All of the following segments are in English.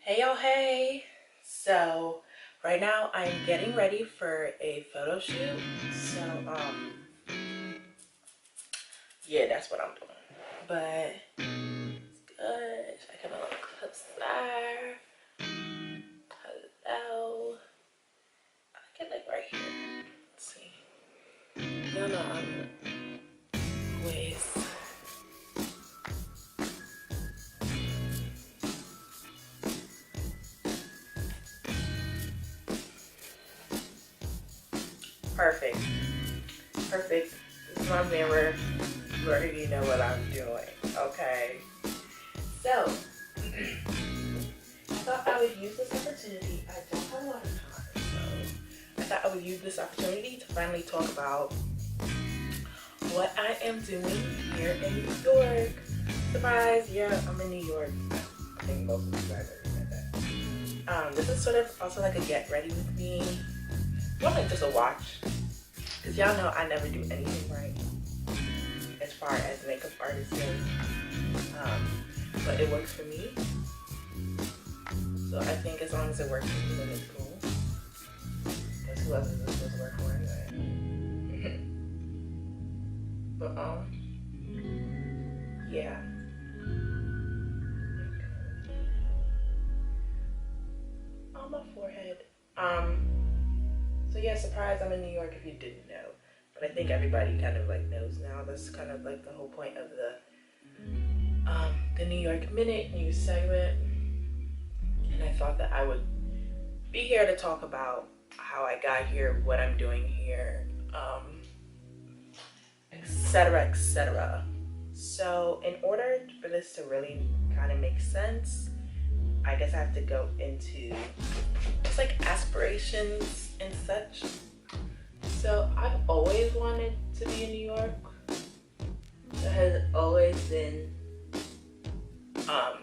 Hey y'all, hey! So right now I'm getting ready for a photo shoot. So yeah, that's what I'm doing. But it's good. I got a little clips there. Hello. I get like right here. Let's see. Y'all know I'm always perfect. Perfect. This is my mirror. You already know what I'm doing. Okay. So I thought I would use this opportunity. I don't have a lot of time, so I thought I would use this opportunity to finally talk about what I am doing here in New York. Surprise! Yeah, I'm in New York. I think most of you guys already know that. This is sort of also like a get ready with me. More like just a watch, because y'all know I never do anything right as far as makeup artists go. But it works for me. So I think as long as it works for you, then it's cool. Because who else is it supposed to work for anyway? But yeah. On my forehead. So yeah, surprise, I'm in New York if you didn't know. But I think everybody kind of like knows now. That's kind of like the whole point of the New York Minute news segment. And I thought that I would be here to talk about how I got here, what I'm doing here, etc., etc. So in order for this to really kind of make sense, I guess I have to go into just like aspirations and such. So I've always wanted to be in New York. That has always been a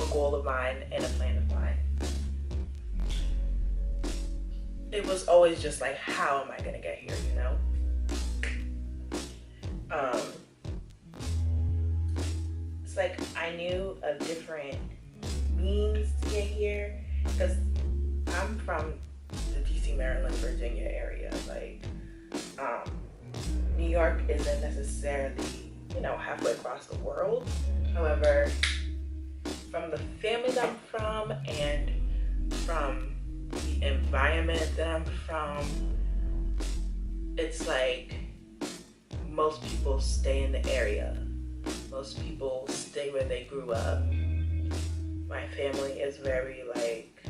goal of mine and a plan of mine. It was always just like, how am I gonna get here, you know? It's like I knew of different means to get here, because I'm from the DC, Maryland, Virginia area. Like, New York isn't necessarily, you know, halfway across the world. However, from the family that I'm from and from the environment that I'm from, it's like most people stay in the area. Most people stay where they grew up. My family is very like,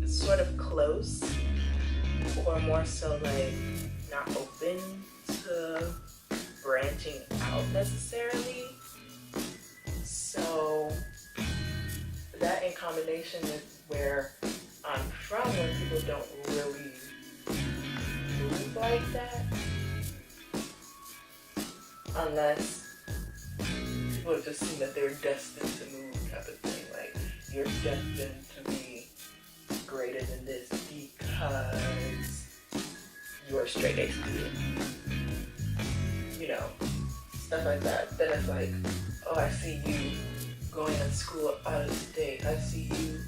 sort of close, or more so like not open to branching out necessarily. So that in combination with where I'm from, where people don't really move like that, unless people just seem that they're destined to move type of thing. Like, you're destined to be greater than this because you're a straight A student. You know, stuff like that. Then it's like, oh, I see you going to school out of state. I see you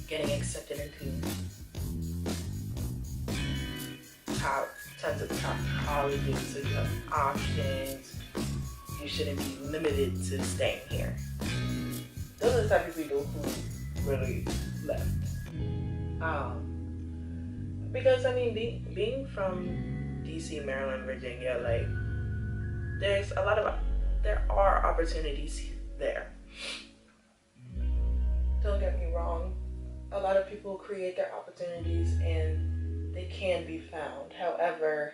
getting accepted into tons of top colleges, so you have options. You shouldn't be limited to staying here. Those are the type of people who really left. Because I mean, being from DC, Maryland, Virginia, like, there are opportunities there. Don't get me wrong. A lot of people create their opportunities and they can be found. However,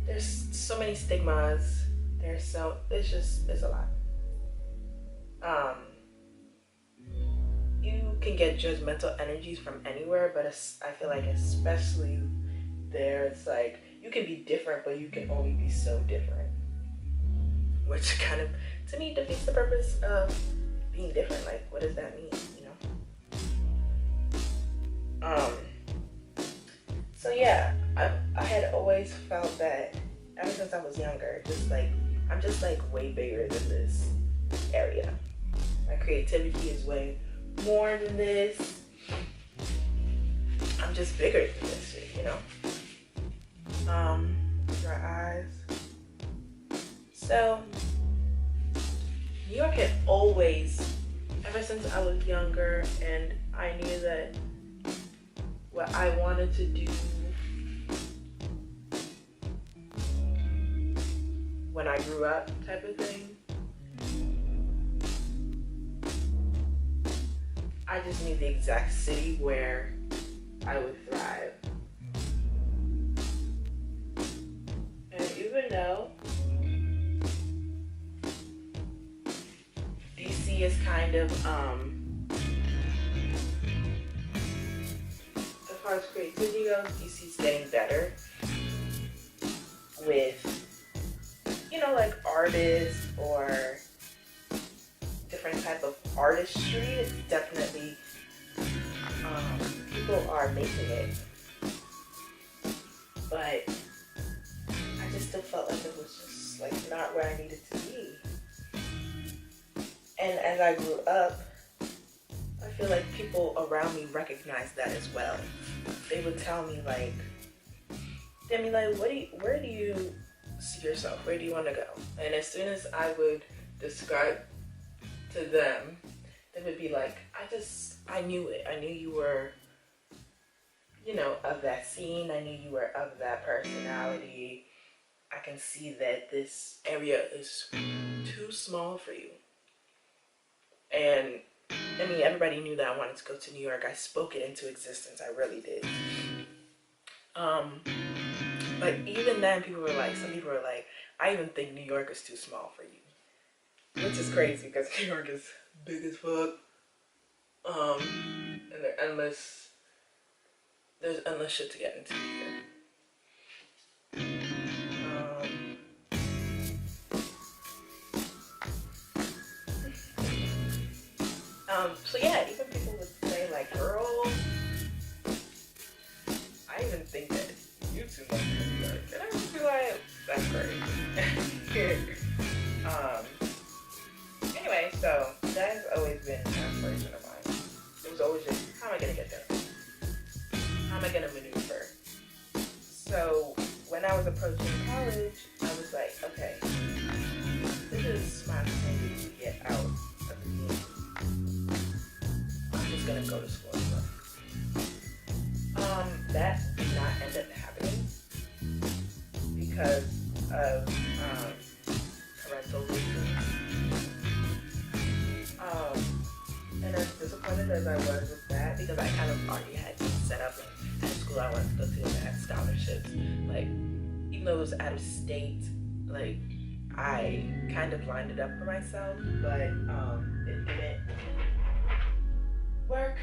there's so many stigmas. It's a lot. You can get judgmental energies from anywhere, but I feel like especially there, it's like you can be different, but you can only be so different, which kind of, to me, defeats the purpose of being different. Like, what does that mean, you know? So yeah, I had always felt that ever since I was younger, just like, I'm just like way bigger than this area. My creativity is way more than this. I'm just bigger than this shit, you know? Dry eyes. So, New York had always, ever since I was younger, and I knew that what I wanted to do when I grew up type of thing, I just knew the exact city where I would thrive. And even though DC is kind of, as far as creativity goes, DC's getting better with, you know, like artists or different type of artistry. It's definitely, people are making it, but I just still felt like it was just like not where I needed to be. And as I grew up, I feel like people around me recognized that as well. They would tell me like, Demi, like, where do you see yourself? Where do you want to go? And as soon as I would describe to them, they would be like, I knew it. I knew you were, you know, of that scene. I knew you were of that personality. I can see that this area is too small for you. And I mean, everybody knew that I wanted to go to New York. I spoke it into existence. I really did. But even then, some people were like, I even think New York is too small for you. Which is crazy because New York is big as fuck. And there's endless shit to get into here. So yeah, even people would say like, girl, I even think that you too much in New York. And I would be like, that's crazy. Anyway, so that has always been an aspiration of mine. It was always just, how am I gonna get there? How am I gonna maneuver? So when I was approaching college, I was like, okay, this is my opportunity to get out of the game. I'm just gonna go to school. That did not end up happening because of parental reasons. And as disappointed as I was with that, because I kind of already had set up in the school I wanted to go to and I had scholarships, like, even though it was out of state, like, I kind of lined it up for myself, but it didn't work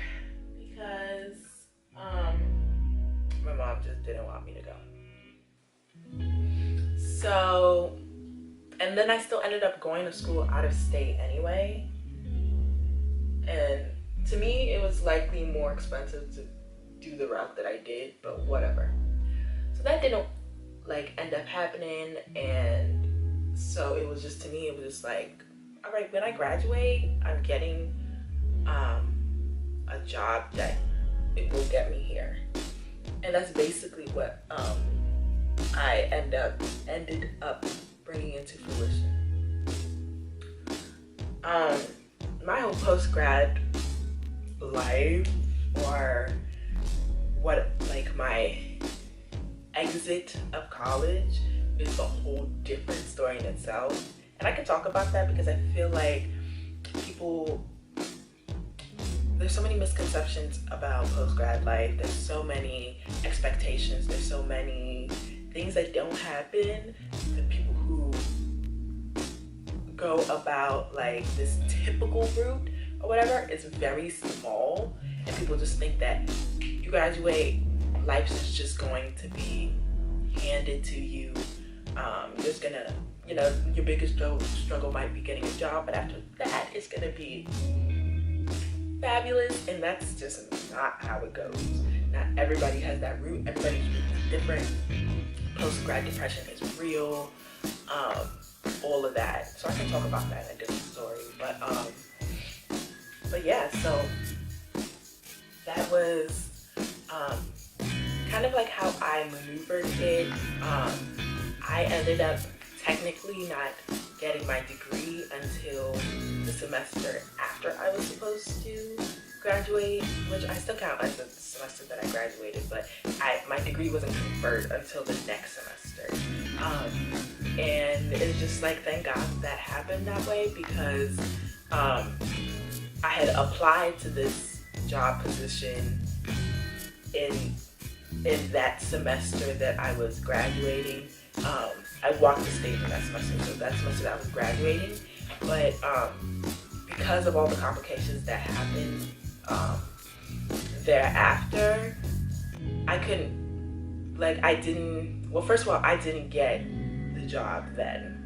because my mom just didn't want me to go. So, and then I still ended up going to school out of state anyway. And to me, it was likely more expensive to do the route that I did, but whatever. So that didn't like end up happening. And so it was just, to me, it was just like, all right, when I graduate, I'm getting a job that it will get me here. And that's basically what I ended up bringing into fruition. My whole post-grad life, or what, like, my exit of college is a whole different story in itself. And I can talk about that because I feel like there's so many misconceptions about post-grad life. There's so many expectations. There's so many things that don't happen. The people who go about like this typical route or whatever is very small, and people just think that you graduate, life is just going to be handed to you. Just gonna, you know, your biggest struggle might be getting a job, but after that, it's gonna be fabulous. And that's just not how it goes. Not everybody has that route. Everybody's route is different. Post-grad depression is real. All of that. So I can talk about that in a different story. But but yeah, so that was kind of like how I maneuvered it. I ended up technically not getting my degree until the semester after I was supposed to graduate, which I still count as the semester that I graduated, but my degree wasn't conferred until the next semester. And it's just like, thank God that happened that way, because I had applied to this job position in that semester that I was graduating. I walked the stage in that semester, so that semester that I was graduating, but because of all the complications that happened thereafter, I couldn't, like, well, first of all, I didn't get the job then,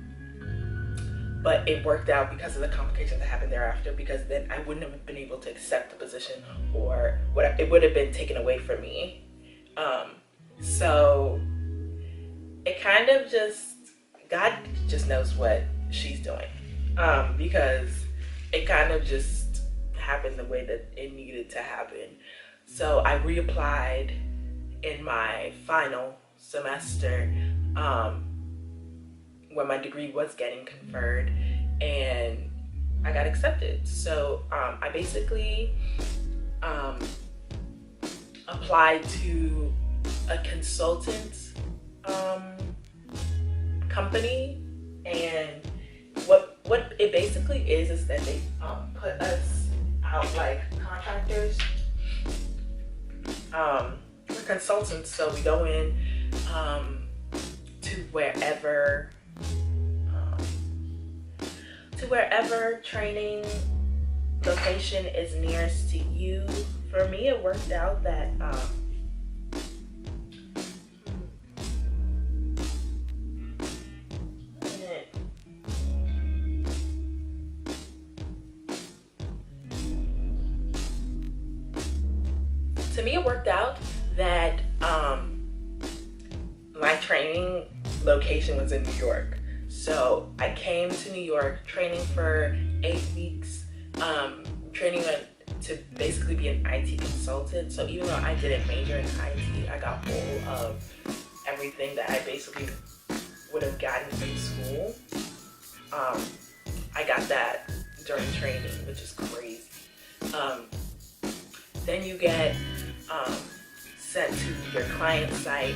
but it worked out because of the complications that happened thereafter, because then I wouldn't have been able to accept the position, or it would have been taken away from me. So it kind of just, God just knows what she's doing, because it kind of just happened the way that it needed to happen. So I reapplied in my final semester, when my degree was getting conferred, and I got accepted. So I basically applied to a consultant company, and what it basically is that they put us out like contractors. We're consultants, so we go in to wherever training location is nearest to you. For me, it worked out that my training location was in New York. So I came to New York, training for 8 weeks, training to basically be an IT consultant. So even though I didn't major in IT, I got all of everything that I basically would have gotten from school. I got that during training, which is crazy. Then you get sent to your client site,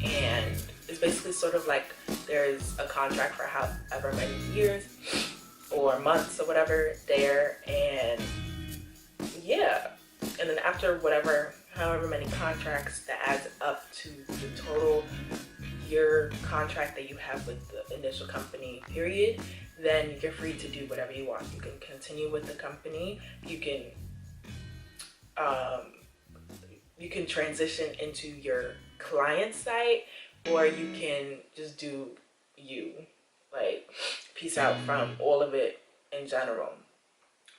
and it's basically sort of like there's a contract for however many years or months or whatever there, and yeah, and then after however many contracts, that adds up to the total year contract that you have with the initial company period. Then you're free to do whatever you want. You can continue with the company, you can transition into your client site, or you can just do you, like, peace out from all of it in general.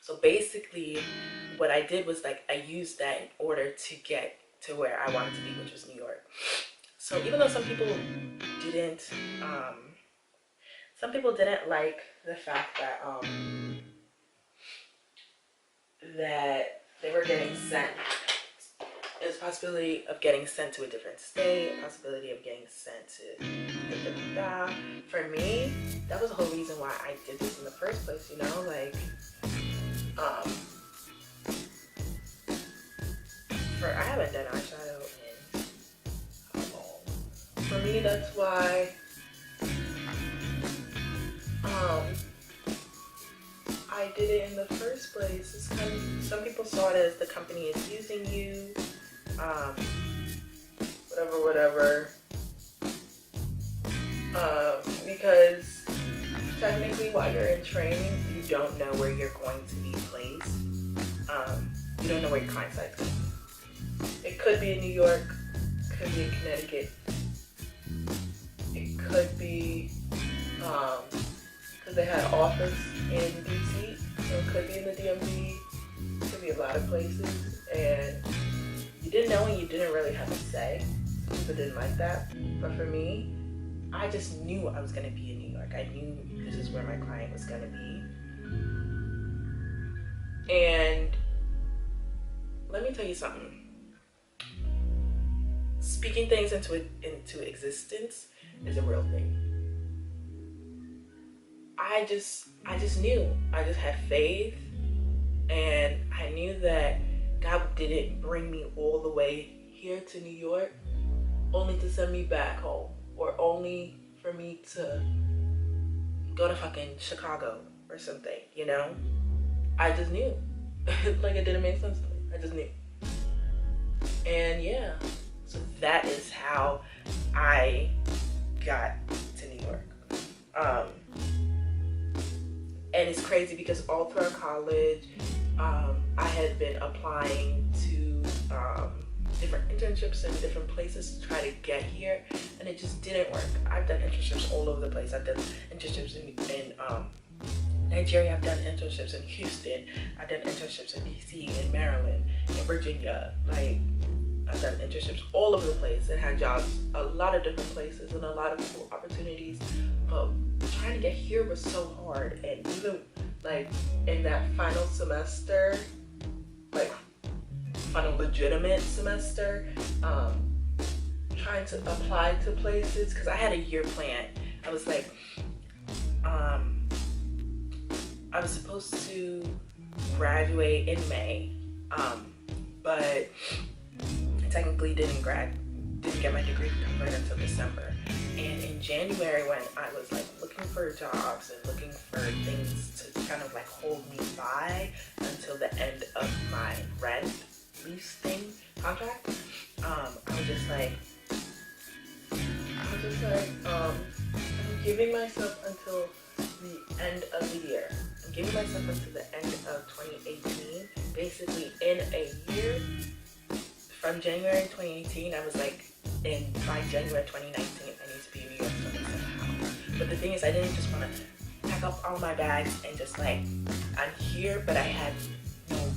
So basically what I did was, like, I used that in order to get to where I wanted to be, which was New York. So even though some people didn't like the fact that that they were getting sent, there's a possibility of getting sent to a different state, a possibility of getting sent to For me, that was the whole reason why I did this in the first place, you know, like, I haven't done eyeshadow in how long? For me, that's why I did it in the first place. It's kind of, some people saw it as the company is using you, whatever. Because technically while you're in training, you don't know where you're going to be placed. You don't know where your client site's going to be. It could be in New York, could be in Connecticut, it could be, because they had an office in DC, so it could be in the DMV, it could be a lot of places, and you didn't know and you didn't really have a say. People didn't like that, but for me, I just knew I was going to be in New York. I knew this is where my client was going to be. And let me tell you something. Speaking things into existence is a real thing. I just knew. I just had faith, and I knew that God didn't bring me all the way here to New York only to send me back home, or only for me to go to fucking Chicago or something, you know? I just knew. Like, it didn't make sense to me. I just knew. And yeah, so that is how I got to New York. And it's crazy because all throughout college, I had been applying to different internships in different places to try to get here, and it just didn't work. I've done internships all over the place. I've done internships in Nigeria. I've done internships in Houston. I've done internships in DC, in Maryland, in Virginia. Like, I've done internships all over the place and had jobs a lot of different places and a lot of cool opportunities. But trying to get here was so hard, and even like in that final semester, like final legitimate semester, trying to apply to places, because I had a year plan. I was like, I was supposed to graduate in May, but I technically didn't get my degree right until December. And in January, when I was like looking for jobs and looking for things to kind of like hold me by until the end of my lease thing contract, I was just like, I'm giving myself until the end of the year. I'm giving myself until the end of 2018. Basically, in a year, from January 2018, I was like, by January 2019, I need to be in New York somehow. But the thing is, I didn't just want to pack up all my bags and just like, I'm here, but I had no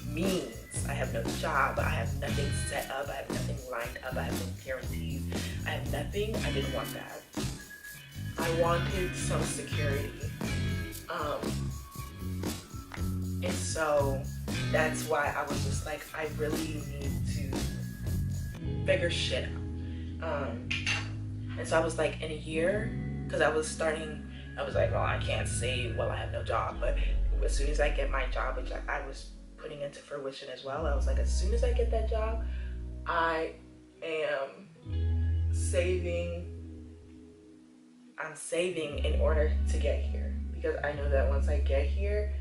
means. I have no job. I have nothing set up. I have nothing lined up. I have no guarantees. I have nothing. I didn't want that. I wanted some security. And so that's why I was just like, I really need to figure shit out. And so I was like, in a year, because I was like, well, I can't say, well, I have no job. But as soon as I get my job, which I was putting into fruition as well, I was like, as soon as I get that job, I am saving. I'm saving in order to get here, because I know that once I get here,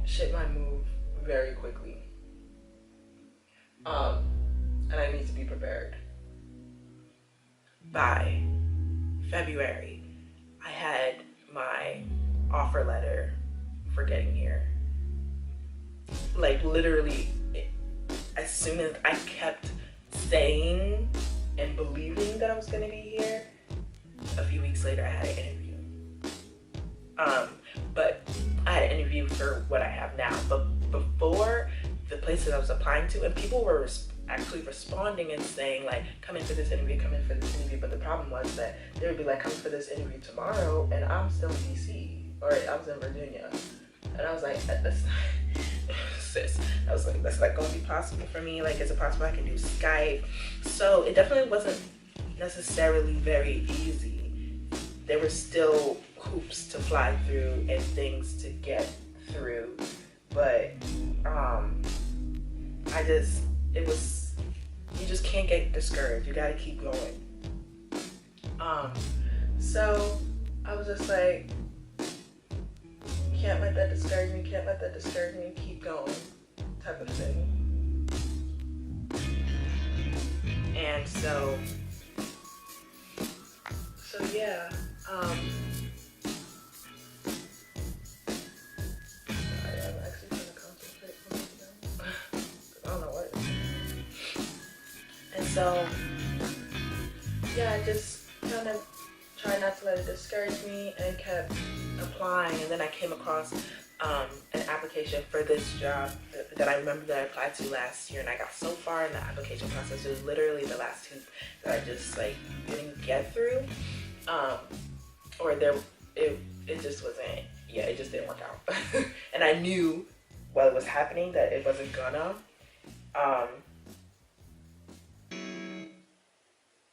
shit might move very quickly. And I need to be prepared. By February, I had my offer letter for getting here. Like, literally, as soon as I kept saying and believing that I was gonna be here, a few weeks later I had an interview. But I had an interview for what I have now. But before, the places I was applying to, and people were actually responding and saying like, come in for this interview, come in for this interview. But the problem was that they would be like, come for this interview tomorrow, and I'm still in DC, or I was in Virginia. And I was like, that's not, sis, I was like, that's not gonna be possible for me. Like, is it possible I can do Skype? So it definitely wasn't necessarily very easy. There were still hoops to fly through and things to get through. But you just can't get discouraged. You gotta keep going. So I was just like, can't let that discourage me, can't let that discourage me, keep going, type of thing. And so yeah, I'm actually trying to concentrate on this now. I don't know what it is. And so, yeah, I just kind of tried not to let it discourage me and kept applying. And then I came across an application for this job that I remember that I applied to last year, and I got so far in the application process. It was literally the last two that I just like didn't get through. Or it just wasn't, yeah, it just didn't work out. And I knew while it was happening that it wasn't gonna.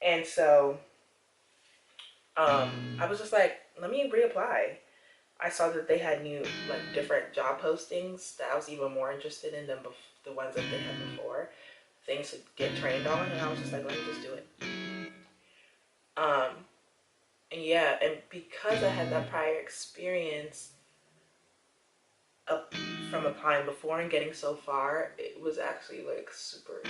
And so I was just like, let me reapply. I saw that they had new, like, different job postings that I was even more interested in than the ones that they had before. Things to get trained on, and I was just like, let me just do it. And yeah, and because I had that prior experience from applying before and getting so far, it was actually like super.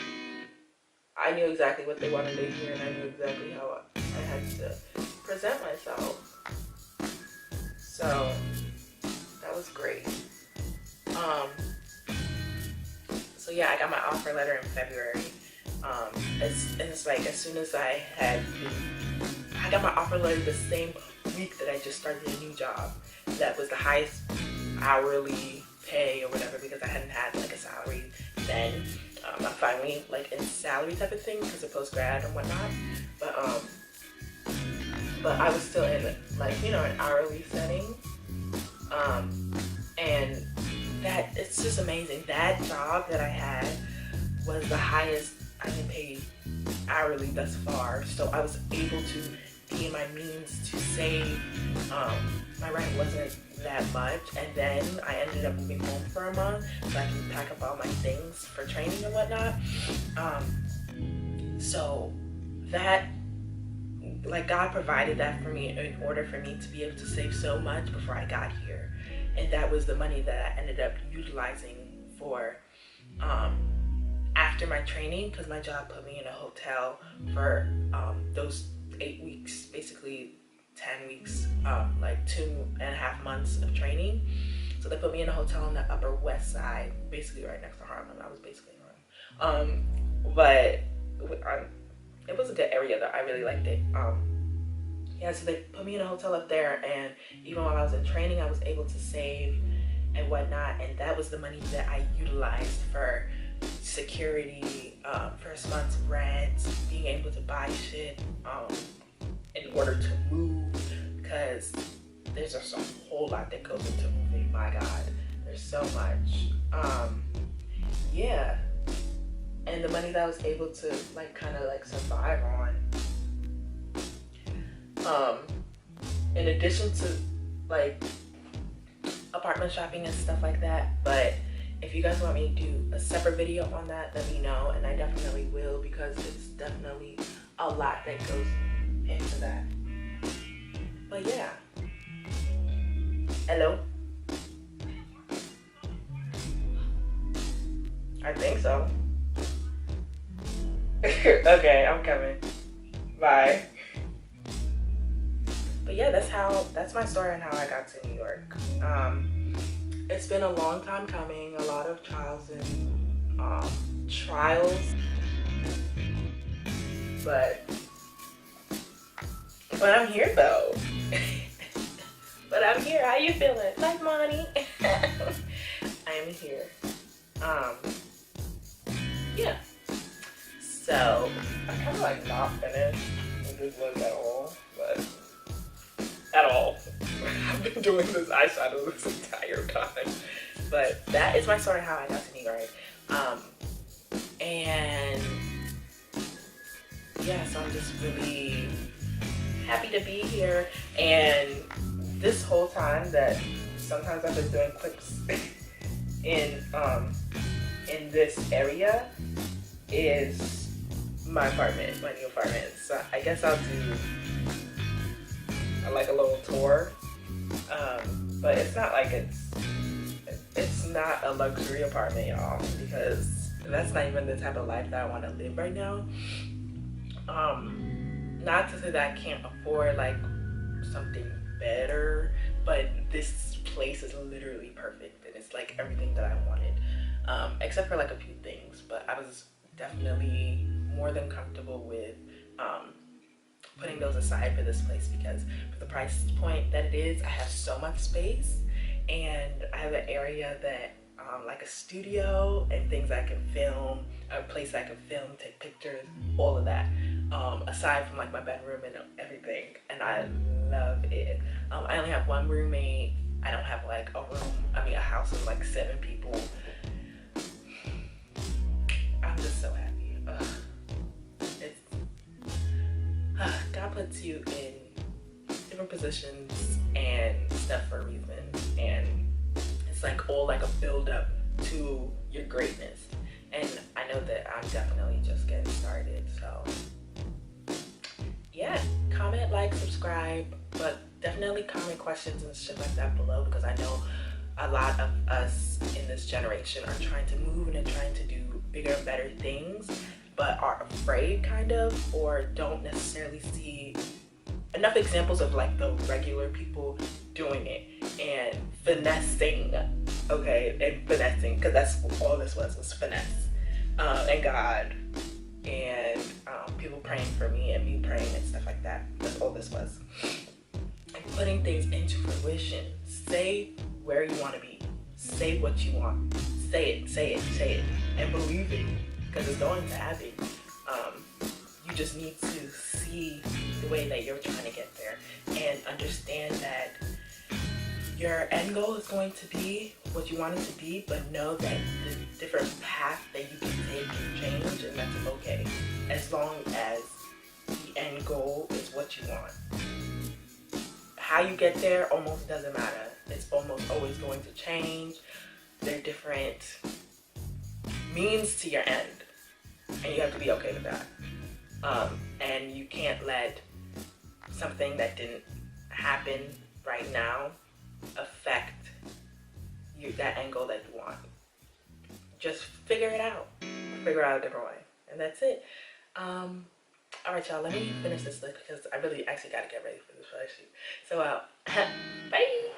I knew exactly what they wanted to hear, and I knew exactly how I had to present myself. So that was great. So yeah, I got my offer letter in February. It's like as soon as I got my offer letter the same week that I just started a new job. That was the highest hourly pay or whatever, because I hadn't had like a salary then. I'm finally like in salary type of thing because of post-grad and whatnot. But I was still in like, you know, an hourly setting. And that, it's just amazing. That job that I had was the highest I've been paid hourly thus far. So I was able to be in my means to save. My rent wasn't that much, and then I ended up moving home for a month so I can pack up all my things for training and whatnot. So that, like, God provided that for me in order for me to be able to save so much before I got here. And that was the money that I ended up utilizing for after my training, because my job put me in a hotel for those 8 weeks, basically 10 weeks, like 2.5 months of training. So they put me in a hotel on the Upper West Side, basically right next to Harlem. I was basically in Harlem. But it was a good area though. I really liked it. Yeah, so they put me in a hotel up there, and even while I was in training, I was able to save and whatnot, and that was the money that I utilized for security, first month's rent, being able to buy shit in order to move, because there's just a whole lot that goes into moving. My God, there's so much. Yeah, and the money that I was able to like kind of like survive on, in addition to like apartment shopping and stuff like that. But if you guys want me to do a separate video on that, let me know, and I definitely will, because it's definitely a lot that goes into that. But yeah, hello, I think so. Okay, I'm coming, bye. But yeah, that's my story on how I got to New York. It's been a long time coming, a lot of trials and trials, but I'm here though. But I'm here. How you feeling? Like money. I am here. Yeah. So I'm kind of like not finished with this look at all, but at all. I've been doing this eyeshadow this entire time. But that is my story how I got to New York. And yeah, so I'm just really happy to be here. And this whole time that sometimes I've been doing clips in this area is my apartment, my new apartment. So I guess I'll do like a little tour, but it's not like it's not a luxury apartment, y'all, because that's not even the type of life that I want to live right now. Not to say that I can't afford like something better, but this place is literally perfect, and it's like everything that I wanted, except for like a few things. But I was definitely more than comfortable with putting those aside for this place, because for the price point that it is, I have so much space, and I have an area that like a studio and things I can film, a place I can film, take pictures, all of that, aside from like my bedroom and everything, and I love it. I only have one roommate. I don't have like a room, I mean a house of like 7 people, God puts you in different positions and stuff for a reason, and it's like all like a build up to your greatness. And I know that I'm definitely just getting started. So yeah, comment, like, subscribe, but definitely comment questions and shit like that below, because I know a lot of us in this generation are trying to move and are trying to do bigger and better things, but are afraid kind of, or don't necessarily see enough examples of like the regular people doing it and finessing, okay, and finessing, because that's all this was finesse, and God, and people praying for me and me praying and stuff like that. That's all this was. And putting things into fruition. Say where you want to be. Say what you want. Say it, say it, say it, and believe it, because it's going to happen. You just need to see the way that you're trying to get there and understand that your end goal is going to be what you want it to be, but know that the different path that you can take can change, and that's okay, as long as the end goal is what you want. How you get there almost doesn't matter. It's almost always going to change. There are different means to your end, and you have to be okay with that. And you can't let something that didn't happen right now affect that end goal that you want. Just figure it out. Figure out a different way. And that's it. Alright, y'all, let me finish this look because I really actually got to get ready for this photo shoot. So, bye!